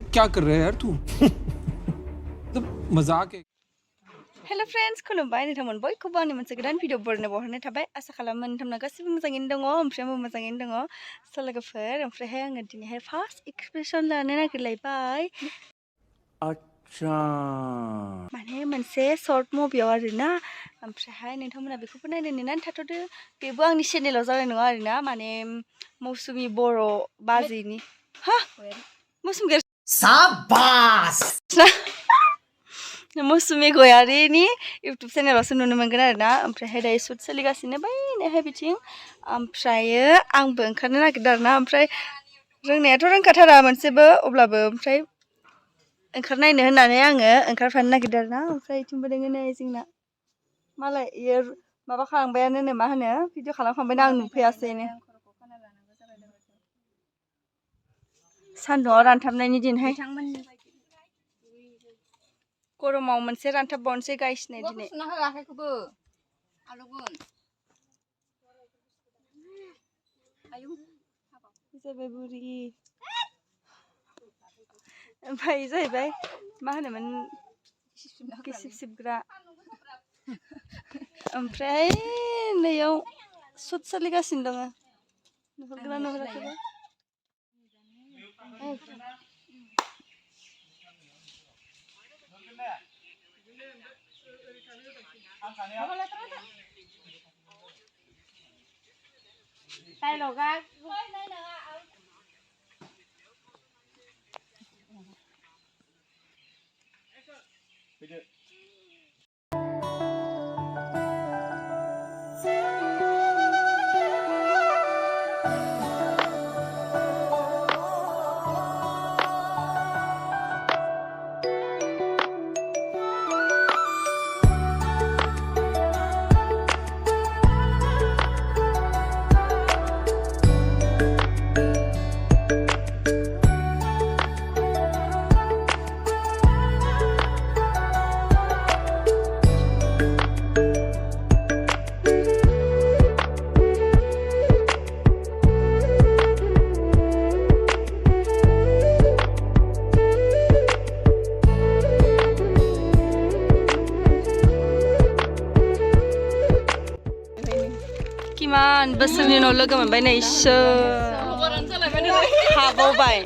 क्या कर रहा है यार तू तो मजाक है हेलो फ्रेंड्स खुलुमबाय नोंथांमोन बयखौबो आंनि मोनसे गोदान भिडिअ बरायनाय थाबाय आसा खालामो नोंथांमोना गासिबो मोजाङैनो दङ ओमफ्राय आंबो मोजाङैनो दङ स' लोगोफोर ओमफ्रायहाय आङो दिनैहाय फार्स्ट एक्सप्रेसन लानो नागिरलायबाय अच्छा माने मोनसे सर्ट मुभियाव आरोना ओमफ्रायहाय नोंथांमोना बेखौबो नायनो नेनानै थाथ'दो बेबो आंनि चेनेलाव जानाय नङा आरोना माने मौसुमि बर' बाजैनि हा मौसुमि साबास मौसुमि गयारिनि इउटुब चेनेलावसो नुनो मोनगोन आरोना ओमफ्रायहाय दायो शुट सोलिगासिनो बैहाय बिथिं ओमफ्रायो आंबो ओंखारनो नागिरदों आरोना ओमफ्राय रोंनायाथ' रोंखाथारा मोनसेबो अब्लाबो ओमफ्राय ओंखारनायनो होननानै आङो ओंखारफानो नागिरदों आरोना ओमफ्राय इथिंबो दोङो नै जोंना मालाय इयो माबा खालामबायानो मा होनो भिडिअ खालामखांबायना आं नुफैयासैनो सान्दुङाव रानथाबनायनि दिनहाय गरमाव मोनसे रानथाबबावनोसै गायसिनाय दिनै जाबाय बुरि ओमफ्राय जाहैबाय मा होनोमोन गिसिब सिबग्रा ओमफ्राय नैयाव शुट सोलिगासिनो दङ नुहुरगोना नुहुराखैबा किमान बोसोरनि उनाव लोगो मोनबाय नै हाबावबाय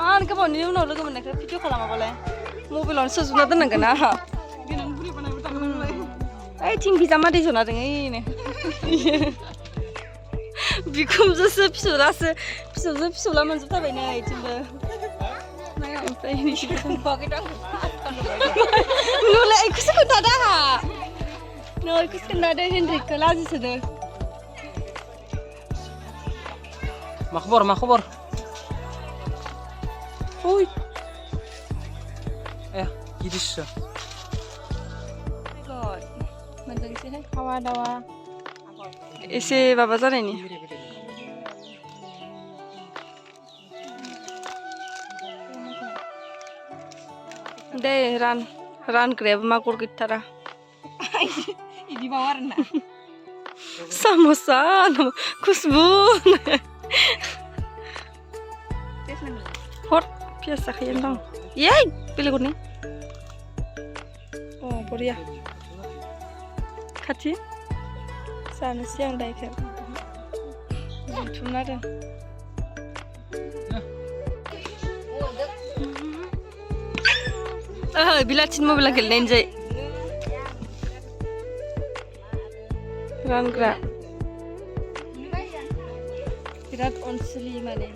आं गोबावनि उनाव लोगो मोननायखौ भिडिअ खालामाबालाय मबाइलावनो सोजोबना दोननांगोन आंहा ओइथिं बिजामादै जना दङ ओइनो बिखुमजोसो फिसौलासो फिसौजो फिसौला मोनजोबथारबाय नै ओइथिंबो ओमफ्राय नुलाय इखौसो खोन्थादो आंहा No, ikus kenada Hendrik lazi sudah. Makbor Hui gidiş God mandang sini hawa dawa isi baba zara ini deh ran grab makur gitara di bawah na samosa kusbu hot biasa kayak dong yay pilih kuning oh Korea kati sana siang dah kan cuma ada bila cint mau bilang gilin jay Rangga birat onseli mana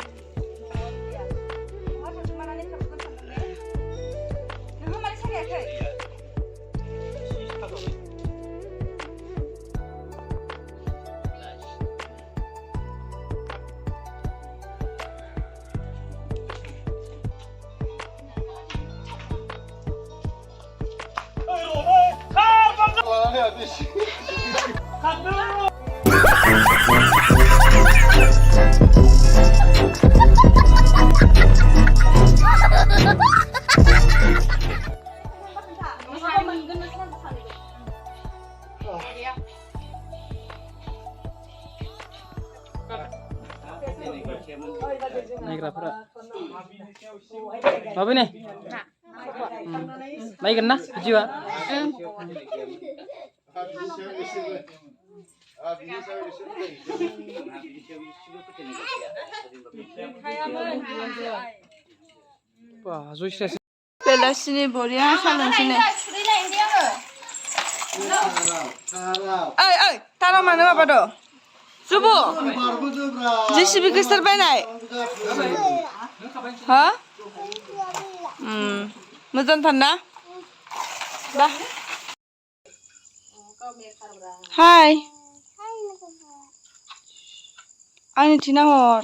नायग्राफोरा माबे ने नायगोन ना भिडिअआ बा जयस्राया बेलासिनि बरिया साननोसैनो ओइ ओइ तारा मानो माबा दं जुबु जेसिबि गोसोर बायनाय हा मोजांथार ना दा हाय आंनि थिना हर